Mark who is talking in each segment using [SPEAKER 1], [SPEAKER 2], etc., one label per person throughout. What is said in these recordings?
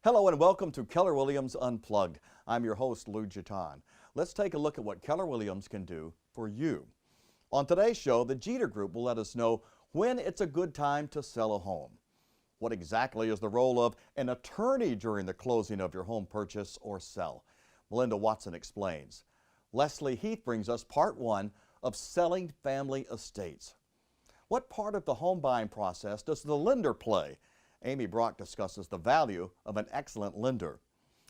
[SPEAKER 1] Hello and welcome to Keller Williams Unplugged. I'm your host, Lou Giton. Let's take a look at what Keller Williams can do for you. On today's show, the Jeter Group will let us know when it's a good time to sell a home. What exactly is the role of an attorney during the closing of your home purchase or sell? Melinda Watson explains. Leslie Heath brings us part one of selling family estates. What part of the home buying process does the lender play? Amy Brock discusses the value of an excellent lender.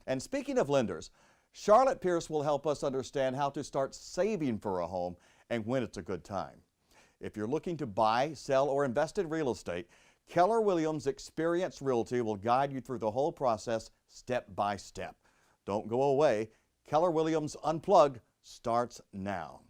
[SPEAKER 1] And speaking of lenders, Charlotte Pierce will help us understand how to start saving for a home and when it's a good time. If you're looking to buy, sell, or invest in real estate, Keller Williams Experienced Realty will guide you through the whole process step by step. Don't go away. Keller Williams Unplugged starts now.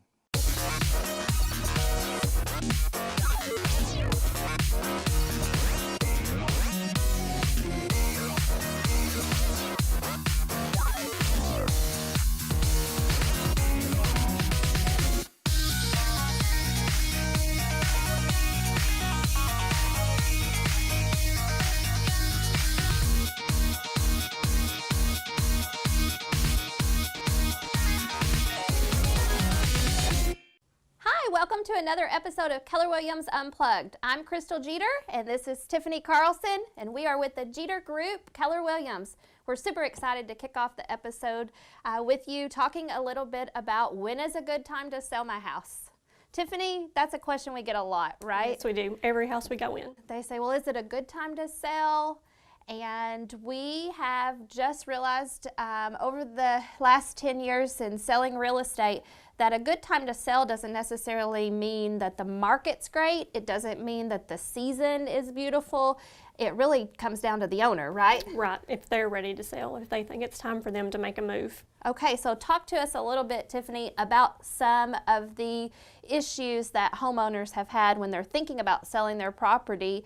[SPEAKER 2] Welcome to another episode of Keller Williams Unplugged. I'm Crystal Jeter, and this is Tiffany Carlson, and we are with the Jeter Group, Keller Williams. We're super excited to kick off the episode with you, talking a little bit about when is a good time to sell my house. Tiffany, that's a question we get a lot, right?
[SPEAKER 3] Yes, we do. Every house we go in.
[SPEAKER 2] They say, well, is it a good time to sell? And we have just realized over the last 10 years in selling real estate that a good time to sell doesn't necessarily mean that the market's great. It doesn't mean that the season is beautiful. It really comes down to the owner, right?
[SPEAKER 3] Right, if they're ready to sell, if they think it's time for them to make a move.
[SPEAKER 2] Okay, so talk to us a little bit, Tiffany, about some of the issues that homeowners have had when they're thinking about selling their property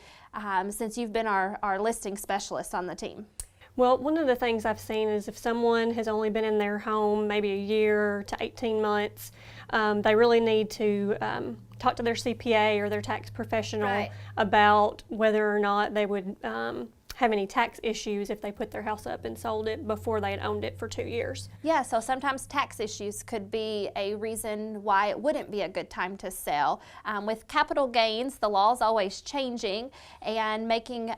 [SPEAKER 2] since you've been our listing specialist on the team.
[SPEAKER 3] Well, one of the things I've seen is if someone has only been in their home maybe a year to 18 months, they really need to talk to their CPA or their tax professional about whether or not they would have any tax issues if they put their house up and sold it before they had owned it for 2 years.
[SPEAKER 2] Yeah, so sometimes tax issues could be a reason why it wouldn't be a good time to sell. With capital gains, the law is always changing, and making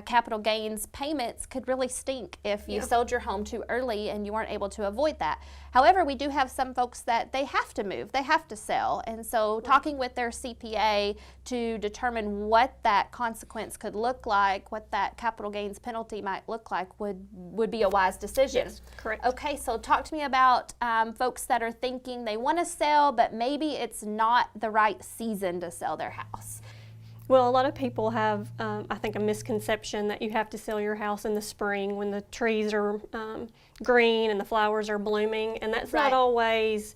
[SPEAKER 2] capital gains payments could really stink if you sold your home too early and you weren't able to avoid that. However, we do have some folks that they have to move, they have to sell, and so talking with their CPA to determine what that consequence could look like, what that capital gains penalty might look like would be a wise decision.
[SPEAKER 3] Yes, correct.
[SPEAKER 2] Okay, so talk to me about folks that are thinking they want to sell, but maybe it's not the right season to sell their house.
[SPEAKER 3] Well, a lot of people have, I think, a misconception that you have to sell your house in the spring when the trees are green and the flowers are blooming, and that's not always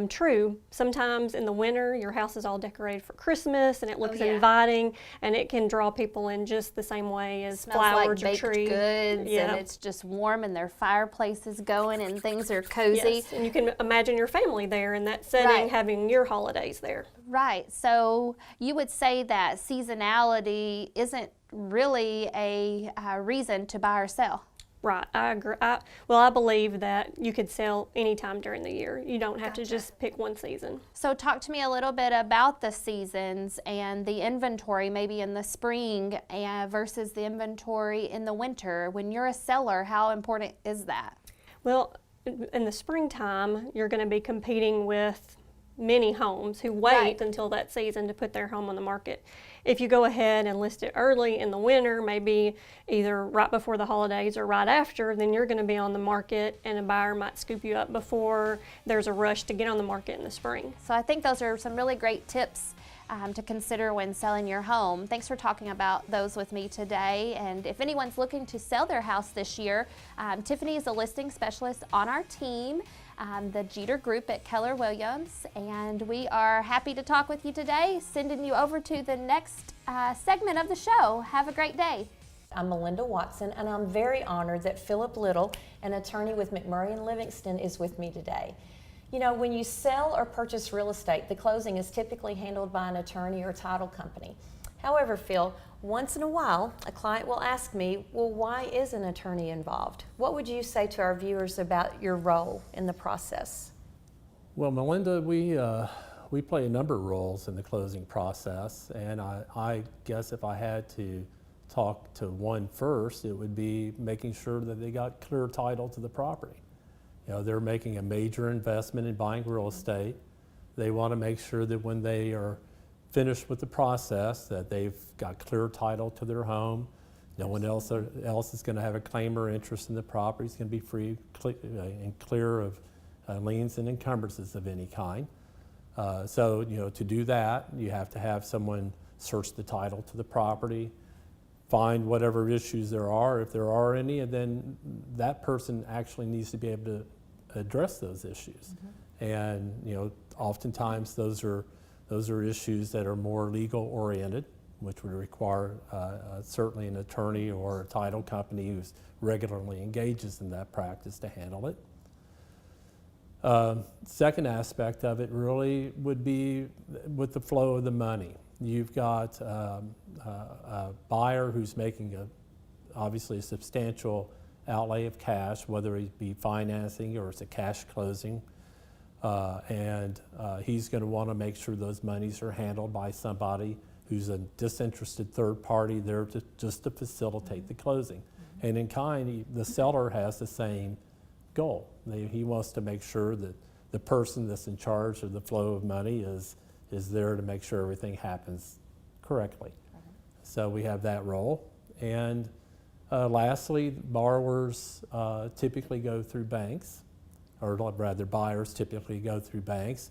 [SPEAKER 3] true. Sometimes in the winter, your house is all decorated for Christmas and it looks inviting, and it can draw people in just the same way as flowers
[SPEAKER 2] like
[SPEAKER 3] or trees.
[SPEAKER 2] Goods, and it's just warm, and their fireplace is going, and things are cozy.
[SPEAKER 3] Yes, and you can imagine your family there in that setting, having your holidays there.
[SPEAKER 2] Right, so you would say that seasonality isn't really a reason to buy or sell.
[SPEAKER 3] Right, I agree. I believe that you could sell anytime during the year. You don't have to just pick one season.
[SPEAKER 2] So talk to me a little bit about the seasons and the inventory maybe in the spring versus the inventory in the winter. When you're a seller, how important is that?
[SPEAKER 3] Well, in the springtime, you're going to be competing with many homes who wait until that season to put their home on the market. If you go ahead and list it early in the winter, maybe either right before the holidays or right after, then you're going to be on the market and a buyer might scoop you up before there's a rush to get on the market in the spring.
[SPEAKER 2] So I think those are some really great tips to consider when selling your home. Thanks for talking about those with me today. And if anyone's looking to sell their house this year, Tiffany is a listing specialist on our team, the Jeter Group at Keller Williams, and we are happy to talk with you today, sending you over to the next segment of the show. Have a great day.
[SPEAKER 4] I'm Melinda Watson, and I'm very honored that Philip Little, an attorney with McMurray and Livingston, is with me today. You know, when you sell or purchase real estate, the closing is typically handled by an attorney or title company. However, Phil, once in a while, a client will ask me, well, why is an attorney involved? What would you say to our viewers about your role in the process?
[SPEAKER 5] Well, Melinda, we play a number of roles in the closing process, and I guess if I had to talk to one first, it would be making sure that they got clear title to the property. You know, they're making a major investment in buying real estate. They want to make sure that when they are finished with the process that they've got clear title to their home. No one else is going to have a claim or interest in the property. It's going to be free and clear of liens and encumbrances of any kind. So, you know, to do that, you have to have someone search the title to the property, find whatever issues there are, if there are any, and then that person actually needs to be able to address those issues. And, you know, oftentimes those are issues that are more legal oriented, which would require certainly an attorney or a title company who regularly engages in that practice to handle it. Second aspect of it really would be with the flow of the money. You've got a buyer who's making obviously a substantial outlay of cash, whether it be financing or it's a cash closing. And he's going to want to make sure those monies are handled by somebody who's a disinterested third party there just to facilitate the closing. And in kind, the seller has the same goal. He wants to make sure that the person that's in charge of the flow of money is there to make sure everything happens correctly. So we have that role. And lastly, borrowers typically go through banks, or rather buyers typically go through banks.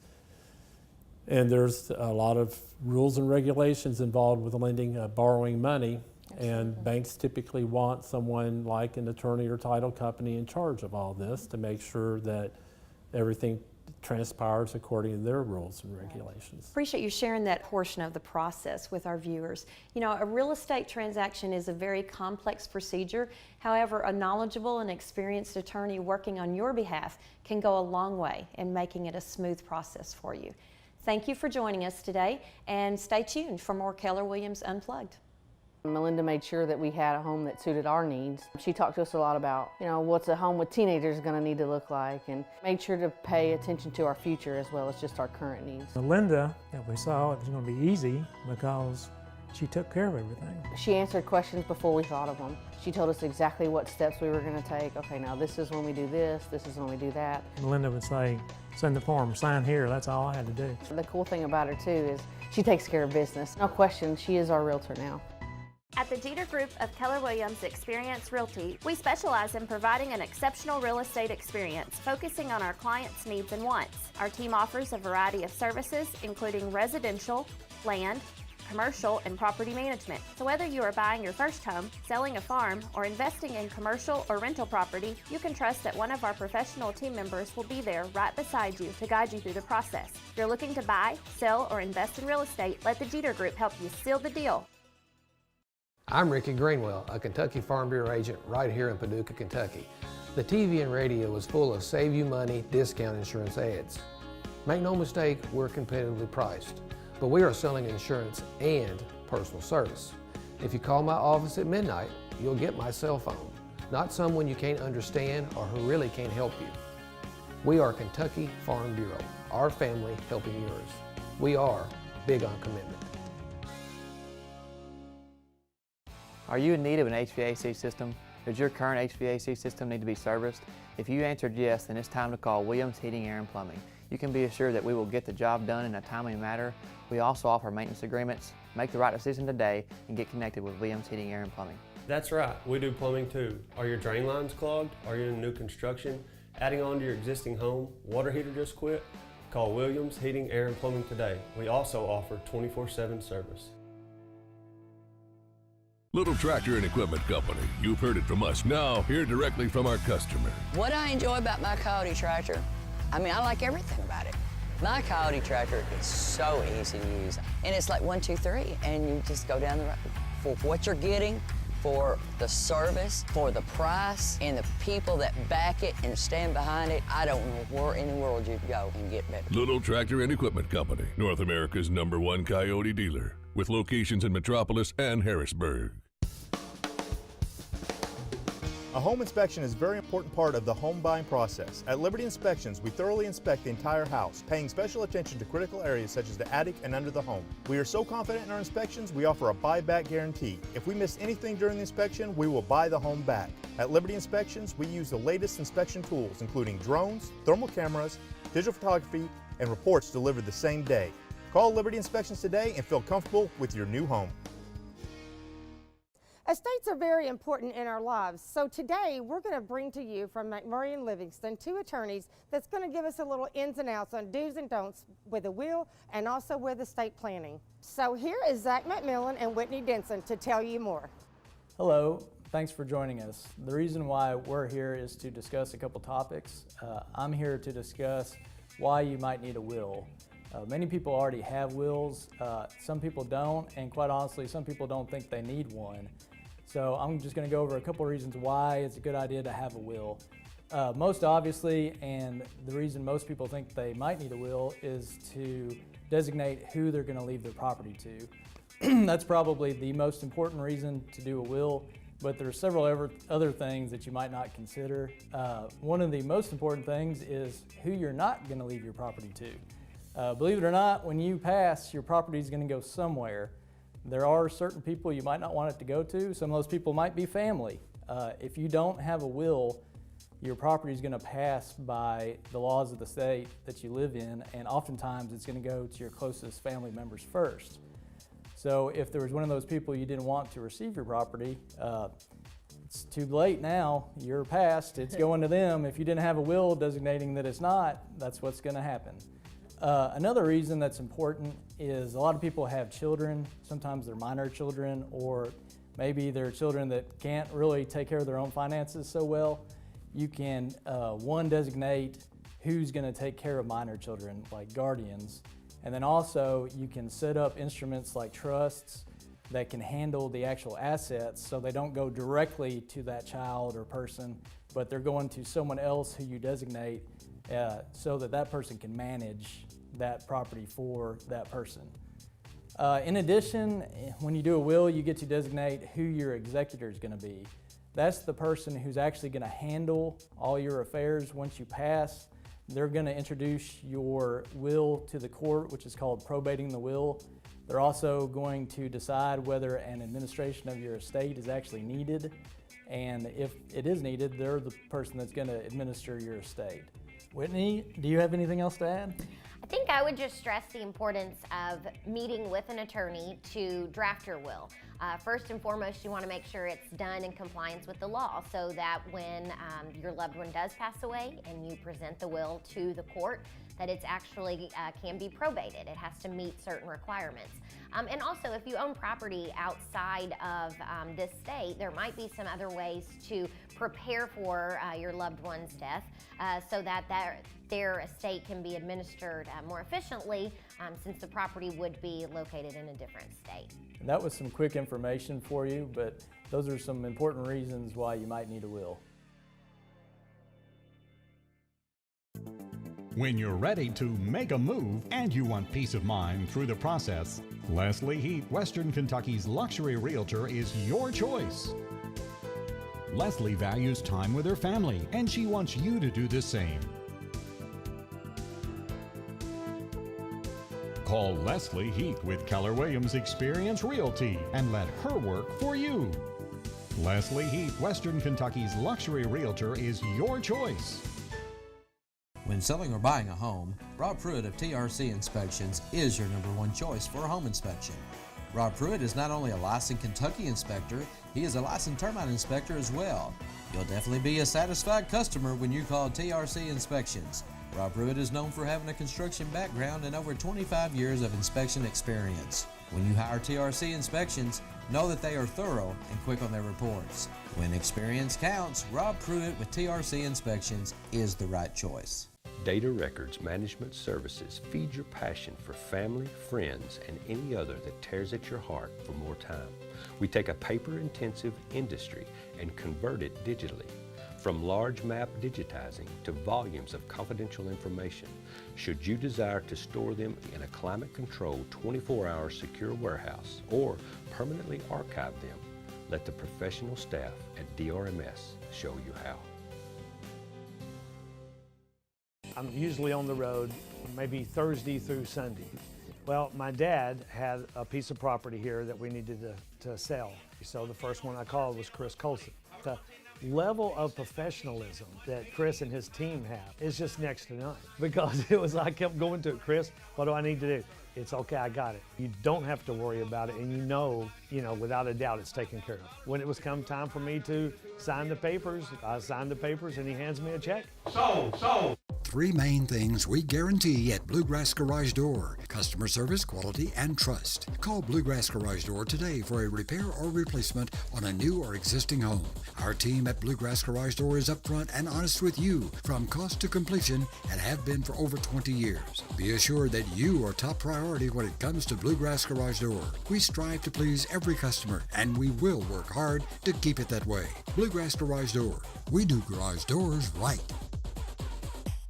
[SPEAKER 5] And there's a lot of rules and regulations involved with lending, borrowing money. Absolutely. And banks typically want someone like an attorney or title company in charge of all this to make sure that everything transpires according to their rules and regulations.
[SPEAKER 4] Appreciate you sharing that portion of the process with our viewers. You know, a real estate transaction is a very complex procedure. However, a knowledgeable and experienced attorney working on your behalf can go a long way in making it a smooth process for you. Thank you for joining us today, and stay tuned for more Keller Williams Unplugged.
[SPEAKER 6] Melinda made sure that we had a home that suited our needs. She talked to us a lot about, you know, what's a home with teenagers going to need to look like, and made sure to pay attention to our future as well as just our current needs.
[SPEAKER 7] Melinda, that we saw, it was going to be easy because she took care of everything.
[SPEAKER 6] She answered questions before we thought of them. She told us exactly what steps we were going to take. Okay, now this is when we do this is when we do that.
[SPEAKER 7] Melinda would say, send the form, sign here, that's all I had to do.
[SPEAKER 6] The cool thing about her too is she takes care of business. No question, she is our realtor now.
[SPEAKER 2] At the Jeter Group of Keller Williams Experience Realty, we specialize in providing an exceptional real estate experience, focusing on our clients' needs and wants. Our team offers a variety of services, including residential, land, commercial, and property management. So whether you are buying your first home, selling a farm, or investing in commercial or rental property, you can trust that one of our professional team members will be there right beside you to guide you through the process. If you're looking to buy, sell, or invest in real estate, let the Jeter Group help you seal the deal.
[SPEAKER 8] I'm Ricky Greenwell, a Kentucky Farm Bureau agent right here in Paducah, Kentucky. The TV and radio is full of save you money, discount insurance ads. Make no mistake, we're competitively priced, but we are selling insurance and personal service. If you call my office at midnight, you'll get my cell phone, not someone you can't understand or who really can't help you. We are Kentucky Farm Bureau, our family helping yours. We are big on commitment.
[SPEAKER 9] Are you in need of an HVAC system? Does your current HVAC system need to be serviced? If you answered yes, then it's time to call Williams Heating, Air, and Plumbing. You can be assured that we will get the job done in a timely manner. We also offer maintenance agreements. Make the right decision today and get connected with Williams Heating, Air, and Plumbing.
[SPEAKER 10] That's right, we do plumbing too. Are your drain lines clogged? Are you in new construction? Adding on to your existing home? Water heater just quit? Call Williams Heating, Air, and Plumbing today. We also offer 24/7 service.
[SPEAKER 11] Little Tractor and Equipment Company. You've heard it from us. Now, hear directly from our customer.
[SPEAKER 12] What I enjoy about my Coyote tractor, I like everything about it. My Coyote tractor is so easy to use. And it's like 1, 2, 3, and you just go down the road. For what you're getting, for the service, for the price, and the people that back it and stand behind it, I don't know where in the world you'd go and get better.
[SPEAKER 11] Little Tractor and Equipment Company, North America's #1 Coyote dealer. with locations in Metropolis and Harrisburg.
[SPEAKER 13] A home inspection is a very important part of the home buying process. At Liberty Inspections, we thoroughly inspect the entire house, paying special attention to critical areas such as the attic and under the home. We are so confident in our inspections, we offer a buyback guarantee. If we miss anything during the inspection, we will buy the home back. At Liberty Inspections, we use the latest inspection tools, including drones, thermal cameras, digital photography, and reports delivered the same day. Call Liberty Inspections today and feel comfortable with your new home.
[SPEAKER 14] Estates are very important in our lives, so today we're going to bring to you from McMurray and Livingston two attorneys that's going to give us a little ins and outs on do's and don'ts with a will and also with estate planning. So here is Zach McMillan and Whitney Denson to tell you more.
[SPEAKER 15] Hello, thanks for joining us. The reason why we're here is to discuss a couple topics. I'm here to discuss why you might need a will. Many people already have wills, some people don't, and quite honestly, some people don't think they need one. So I'm just going to go over a couple reasons why it's a good idea to have a will. Most obviously, and the reason most people think they might need a will, is to designate who they're going to leave their property to. That's probably the most important reason to do a will, but there are several other things that you might not consider. One of the most important things is who you're not going to leave your property to. Believe it or not, when you pass, your property is going to go somewhere. There are certain people you might not want it to go to. Some of those people might be family. If you don't have a will, your property is going to pass by the laws of the state that you live in, and oftentimes it's going to go to your closest family members first. So if there was one of those people you didn't want to receive your property, it's too late now. You're past. It's going to them. If you didn't have a will designating that it's not, that's what's going to happen. Another reason that's important is a lot of people have children. Sometimes they're minor children, or maybe they're children that can't really take care of their own finances so well. You can, one, designate who's going to take care of minor children, like guardians. And then also you can set up instruments like trusts that can handle the actual assets so they don't go directly to that child or person, but they're going to someone else who you designate so that that person can manage that property for that person. In addition, when you do a will, you get to designate who your executor is going to be. That's the person who's actually going to handle all your affairs once you pass. They're going to introduce your will to the court, which is called probating the will. They're also going to decide whether an administration of your estate is actually needed. And if it is needed, they're the person that's going to administer your estate. Whitney, do you have anything else to add?
[SPEAKER 16] I think I would just stress the importance of meeting with an attorney to draft your will. First and foremost, you want to make sure it's done in compliance with the law so that when your loved one does pass away and you present the will to the court, that it's actually can be probated. It has to meet certain requirements. And also, if you own property outside of this state, there might be some other ways to prepare for your loved one's death so that their estate can be administered more efficiently since the property would be located in a different state.
[SPEAKER 15] And that was some quick information for you, but those are some important reasons why you might need a will.
[SPEAKER 17] When you're ready to make a move and you want peace of mind through the process, Leslie Heath, Western Kentucky's luxury realtor, is your choice. Leslie values time with her family, and she wants you to do the same. Call Leslie Heath with Keller Williams Experience Realty and let her work for you. Leslie Heath, Western Kentucky's luxury realtor, is your choice.
[SPEAKER 18] When selling or buying a home, Rob Pruitt of TRC Inspections is your #1 choice for a home inspection. Rob Pruitt is not only a licensed Kentucky inspector, he is a licensed termite inspector as well. You'll definitely be a satisfied customer when you call TRC Inspections. Rob Pruitt is known for having a construction background and over 25 years of inspection experience. When you hire TRC Inspections, know that they are thorough and quick on their reports. When experience counts, Rob Pruitt with TRC Inspections is the right choice.
[SPEAKER 19] Data Records Management Services feed your passion for family, friends, and any other that tears at your heart for more time. We take a paper-intensive industry and convert it digitally. From large map digitizing to volumes of confidential information, should you desire to store them in a climate-controlled 24-hour secure warehouse or permanently archive them, let the professional staff at DRMS show you how.
[SPEAKER 20] I'm usually on the road maybe Thursday through Sunday. Well, my dad had a piece of property here that we needed to sell. So the first one I called was Chris Colson. The level of professionalism that Chris and his team have is just next to none. Because it was, I kept going to it, Chris, what do I need to do? It's okay, I got it. You don't have to worry about it, and you know, without a doubt it's taken care of. When it was come time for me to sign the papers, I signed the papers and he hands me a check. Sold.
[SPEAKER 21] Three main things we guarantee at Bluegrass Garage Door: customer service, quality, and trust. Call Bluegrass Garage Door today for a repair or replacement on a new or existing home. Our team at Bluegrass Garage Door is upfront and honest with you from cost to completion and have been for over 20 years. Be assured that you are top priority when it comes to Bluegrass Garage Door. We strive to please every customer, and we will work hard to keep it that way. Bluegrass Garage Door. We do garage doors right.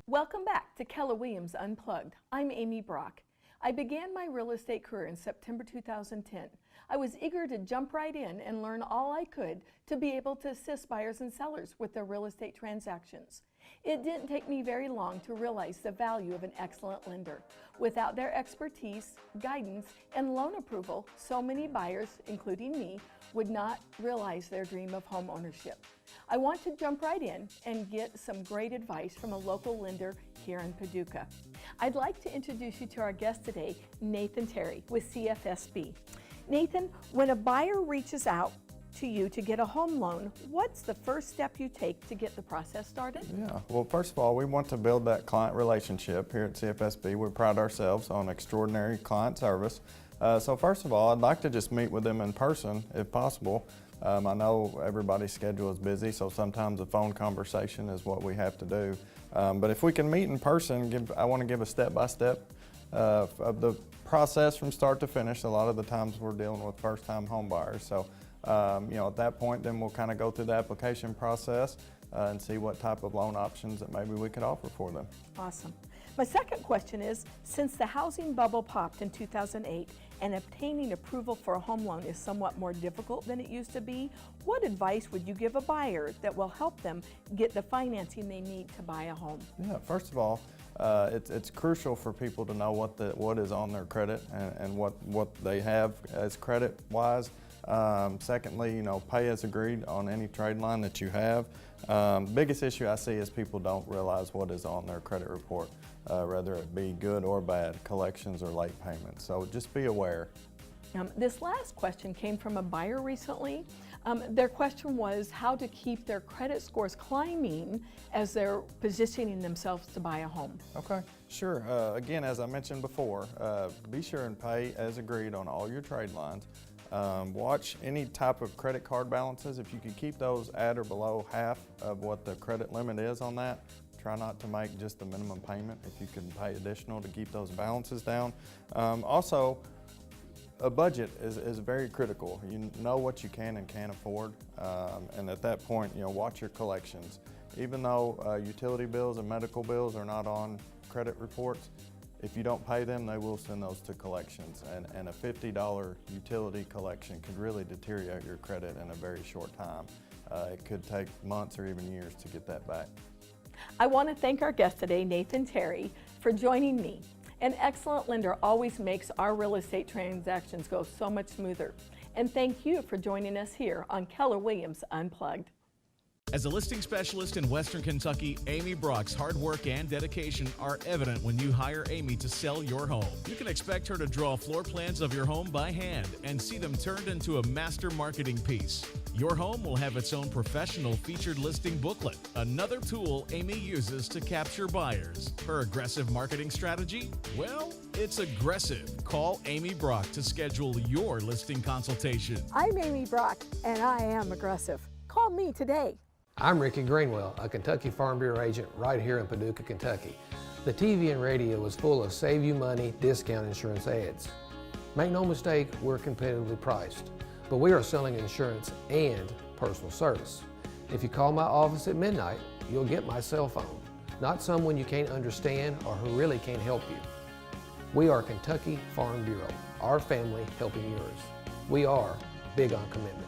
[SPEAKER 22] Welcome back to Keller Williams Unplugged. I'm Amy Brock. I began my real estate career in September 2010. I was eager to jump right in and learn all I could to be able to assist buyers and sellers with their real estate transactions. It didn't take me very long to realize the value of an excellent lender. Without their expertise, guidance, and loan approval, so many buyers, including me, would not realize their dream of home ownership. I want to jump right in and get some great advice from a local lender here in Paducah. I'd like to introduce you to our guest today, Nathan Terry with CFSB. Nathan, when a buyer reaches out to you to get a home loan, what's the first step you take to get the process started?
[SPEAKER 23] Yeah, well, first of all, we want to build that client relationship here at CFSB. We pride ourselves on extraordinary client service. So first of all, I'd like to just meet with them in person if possible. I know everybody's schedule is busy, so sometimes a phone conversation is what we have to do. But if we can meet in person, I want to give a step-by-step of the process from start to finish. A lot of the times we're dealing with first-time home buyers. So, at that point, then we'll kind of go through the application process and see what type of loan options that maybe we could offer for them.
[SPEAKER 22] Awesome. My second question is, since the housing bubble popped in 2008 and obtaining approval for a home loan is somewhat more difficult than it used to be, what advice would you give a buyer that will help them get the financing they need to buy a home?
[SPEAKER 23] Yeah, first of all, it's crucial for people to know what is on their credit and what they have as credit-wise. Secondly, pay as agreed on any trade line that you have. Biggest issue I see is people don't realize what is on their credit report, whether it be good or bad, collections or late payments. So just be aware.
[SPEAKER 22] This last question came from a buyer recently. Their question was how to keep their credit scores climbing as they're positioning themselves to buy a home.
[SPEAKER 23] Okay, sure. Again, as I mentioned before, be sure and pay as agreed on all your trade lines. Watch any type of credit card balances. If you can keep those at or below half of what the credit limit is on that, try not to make just the minimum payment if you can pay additional to keep those balances down. Also, a budget is very critical. You know what you can and can't afford, and at that point, watch your collections. Even though utility bills and medical bills are not on credit reports, if you don't pay them, they will send those to collections, and a $50 utility collection could really deteriorate your credit in a very short time. It could take months or even years to get that back.
[SPEAKER 22] I want to thank our guest today, Nathan Terry, for joining me. An excellent lender always makes our real estate transactions go so much smoother. And thank you for joining us here on Keller Williams Unplugged.
[SPEAKER 24] As a listing specialist in Western Kentucky, Amy Brock's hard work and dedication are evident when you hire Amy to sell your home. You can expect her to draw floor plans of your home by hand and see them turned into a master marketing piece. Your home will have its own professional featured listing booklet, another tool Amy uses to capture buyers. Her aggressive marketing strategy? Well, it's aggressive. Call Amy Brock to schedule your listing consultation.
[SPEAKER 22] I'm Amy Brock, and I am aggressive. Call me today.
[SPEAKER 8] I'm Ricky Greenwell, a Kentucky Farm Bureau agent right here in Paducah, Kentucky. The TV and radio is full of save you money, discount insurance ads. Make no mistake, we're competitively priced, but we are selling insurance and personal service. If you call my office at midnight, you'll get my cell phone, not someone you can't understand or who really can't help you. We are Kentucky Farm Bureau, our family helping yours. We are big on commitment.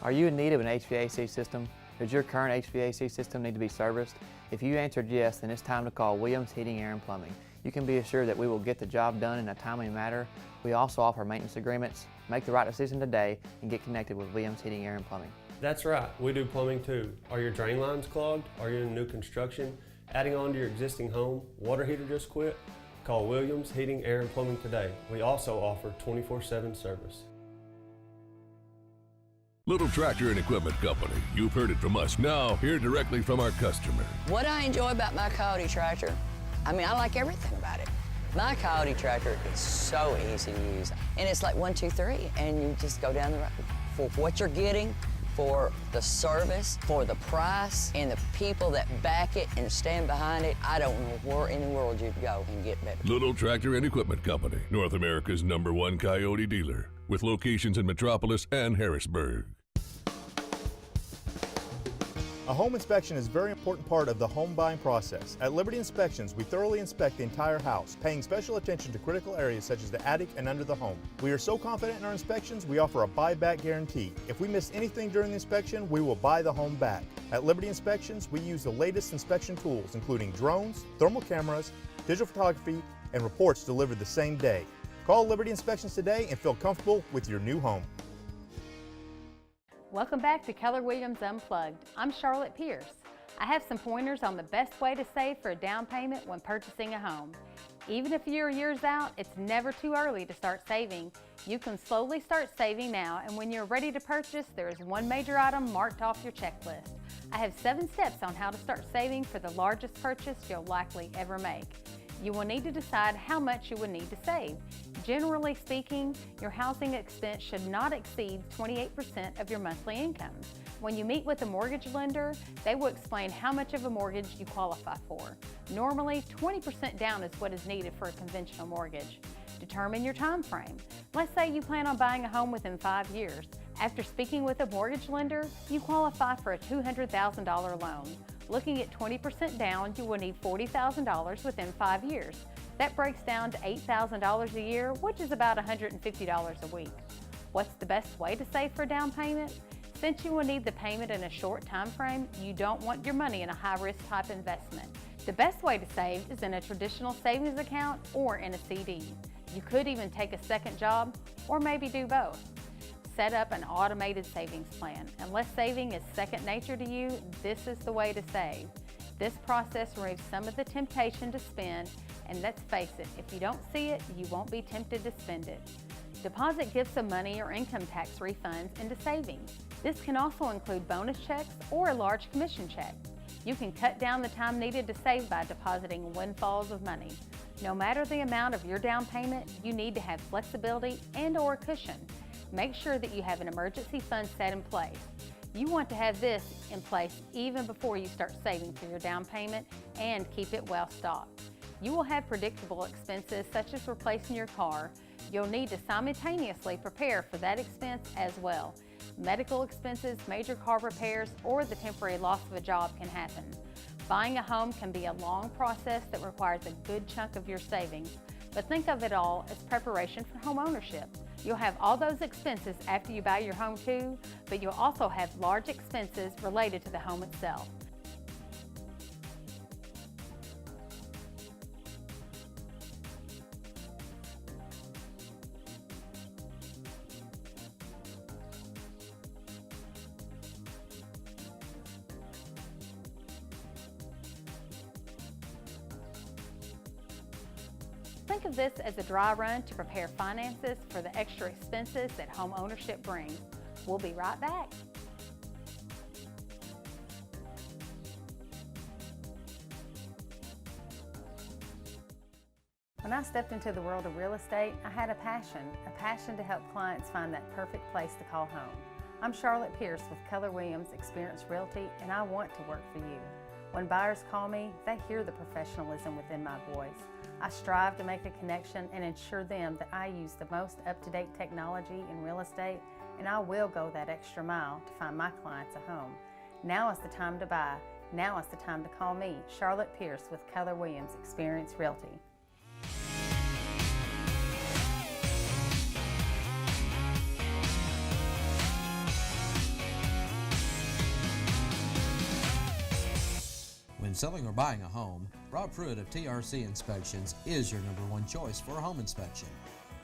[SPEAKER 9] Are you in need of an HVAC system? Does your current HVAC system need to be serviced? If you answered yes, then it's time to call Williams Heating, Air, and Plumbing. You can be assured that we will get the job done in a timely manner. We also offer maintenance agreements. Make the right decision today and get connected with Williams Heating, Air, and Plumbing.
[SPEAKER 10] That's right, we do plumbing too. Are your drain lines clogged? Are you in new construction? Adding on to your existing home? Water heater just quit? Call Williams Heating, Air, and Plumbing today. We also offer 24/7 service.
[SPEAKER 11] Little Tractor and Equipment Company. You've heard it from us. Now, hear directly from our customer.
[SPEAKER 12] What I enjoy about my Coyote tractor, I like everything about it. My Coyote tractor is so easy to use. And it's like 1, 2, 3, and you just go down the road. For what you're getting, for the service, for the price, and the people that back it and stand behind it, I don't know where in the world you'd go and get better.
[SPEAKER 11] Little Tractor and Equipment Company, North America's #1 Coyote dealer, with locations in Metropolis and Harrisburg.
[SPEAKER 13] A home inspection is a very important part of the home buying process. At Liberty Inspections, we thoroughly inspect the entire house, paying special attention to critical areas such as the attic and under the home. We are so confident in our inspections, we offer a buyback guarantee. If we miss anything during the inspection, we will buy the home back. At Liberty Inspections, we use the latest inspection tools, including drones, thermal cameras, digital photography, and reports delivered the same day. Call Liberty Inspections today and feel comfortable with your new home.
[SPEAKER 1] Welcome back to Keller Williams Unplugged. I'm Charlotte Pierce. I have some pointers on the best way to save for a down payment when purchasing a home. Even if you're years out, it's never too early to start saving. You can slowly start saving now, and when you're ready to purchase, there is one major item marked off your checklist. I have 7 steps on how to start saving for the largest purchase you'll likely ever make. You will need to decide how much you would need to save. Generally speaking, your housing expense should not exceed 28% of your monthly income. When you meet with a mortgage lender, they will explain how much of a mortgage you qualify for. Normally, 20% down is what is needed for a conventional mortgage. Determine your time frame. Let's say you plan on buying a home within 5 years. After speaking with a mortgage lender, you qualify for a $200,000 loan. Looking at 20% down, you will need $40,000 within 5 years. That breaks down to $8,000 a year, which is about $150 a week. What's the best way to save for a down payment? Since you will need the payment in a short time frame, you don't want your money in a high-risk type investment. The best way to save is in a traditional savings account or in a CD. You could even take a second job or maybe do both. Set up an automated savings plan. Unless saving is second nature to you, this is the way to save. This process removes some of the temptation to spend, and let's face it, if you don't see it, you won't be tempted to spend it. Deposit gifts of money or income tax refunds into savings. This can also include bonus checks or a large commission check. You can cut down the time needed to save by depositing windfalls of money. No matter the amount of your down payment, you need to have flexibility and/or a cushion. Make sure that you have an emergency fund set in place. You want to have this in place even before you start saving for your down payment and keep it well stocked. You will have predictable expenses such as replacing your car. You'll need to simultaneously prepare for that expense as well. Medical expenses, major car repairs, or the temporary loss of a job can happen. Buying a home can be a long process that requires a good chunk of your savings, but think of it all as preparation for home ownership. You'll have all those expenses after you buy your home too, but you'll also have large expenses related to the home itself. Think of this as a dry run to prepare finances for the extra expenses that home ownership brings. We'll be right back.
[SPEAKER 3] When I stepped into the world of real estate, I had a passion to help clients find that perfect place to call home. I'm Charlotte Pierce with Keller Williams Experience Realty, and I want to work for you. When buyers call me, they hear the professionalism within my voice. I strive to make a connection and ensure them that I use the most up-to-date technology in real estate and I will go that extra mile to find my clients a home. Now is the time to buy. Now is the time to call me, Charlotte Pierce with Keller Williams Experience Realty.
[SPEAKER 18] When selling or buying a home, Rob Pruitt of TRC Inspections is your #1 choice for a home inspection.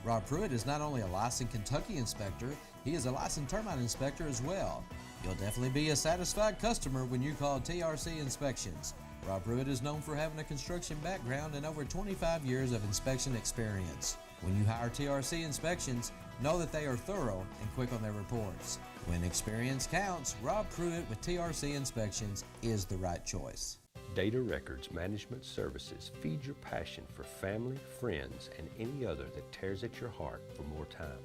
[SPEAKER 18] Rob Pruitt is not only a licensed Kentucky inspector, he is a licensed termite inspector as well. You'll definitely be a satisfied customer when you call TRC Inspections. Rob Pruitt is known for having a construction background and over 25 years of inspection experience. When you hire TRC Inspections, know that they are thorough and quick on their reports. When experience counts, Rob Pruitt with TRC Inspections is the right choice.
[SPEAKER 19] Data Records Management Services feed your passion for family, friends, and any other that tears at your heart for more time.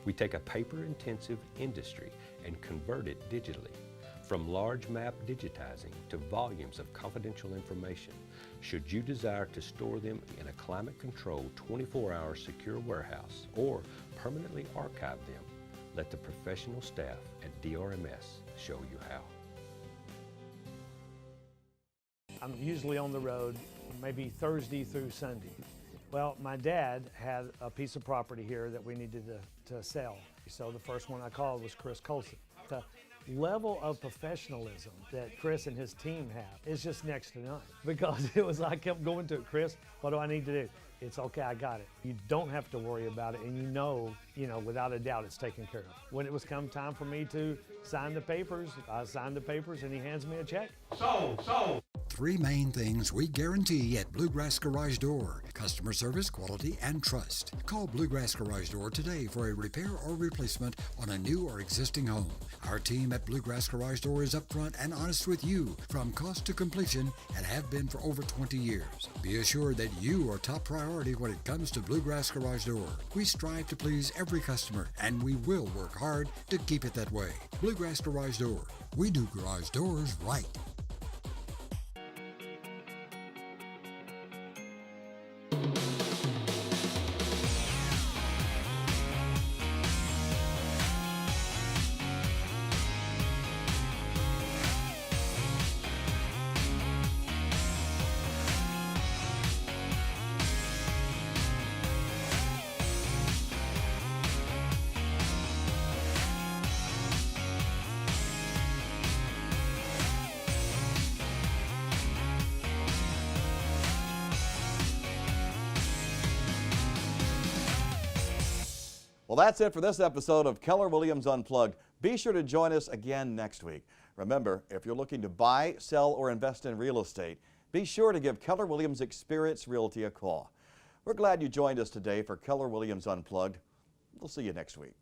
[SPEAKER 19] We take a paper-intensive industry and convert it digitally. From large map digitizing to volumes of confidential information, should you desire to store them in a climate-controlled 24-hour secure warehouse or permanently archive them, let the professional staff at DRMS show you how.
[SPEAKER 20] I'm usually on the road maybe Thursday through Sunday. Well, my dad had a piece of property here that we needed to sell. So the first one I called was Chris Colson. The level of professionalism that Chris and his team have is just next to none. Because it was, I kept going to it, Chris, what do I need to do? It's okay, I got it. You don't have to worry about it, and you know, without a doubt it's taken care of. When it was come time for me to sign the papers, I signed the papers and he hands me a check. Sold.
[SPEAKER 21] 3 main things we guarantee at Bluegrass Garage Door: customer service, quality, and trust. Call Bluegrass Garage Door today for a repair or replacement on a new or existing home. Our team at Bluegrass Garage Door is upfront and honest with you from cost to completion and have been for over 20 years. Be assured that you are top priority when it comes to Bluegrass Garage Door. We strive to please every customer, and we will work hard to keep it that way. Bluegrass Garage Door. We do garage doors right.
[SPEAKER 4] Well, that's it for this episode of Keller Williams Unplugged. Be sure to join us again next week. Remember, if you're looking to buy, sell, or invest in real estate, be sure to give Keller Williams Experience Realty a call. We're glad you joined us today for Keller Williams Unplugged. We'll see you next week.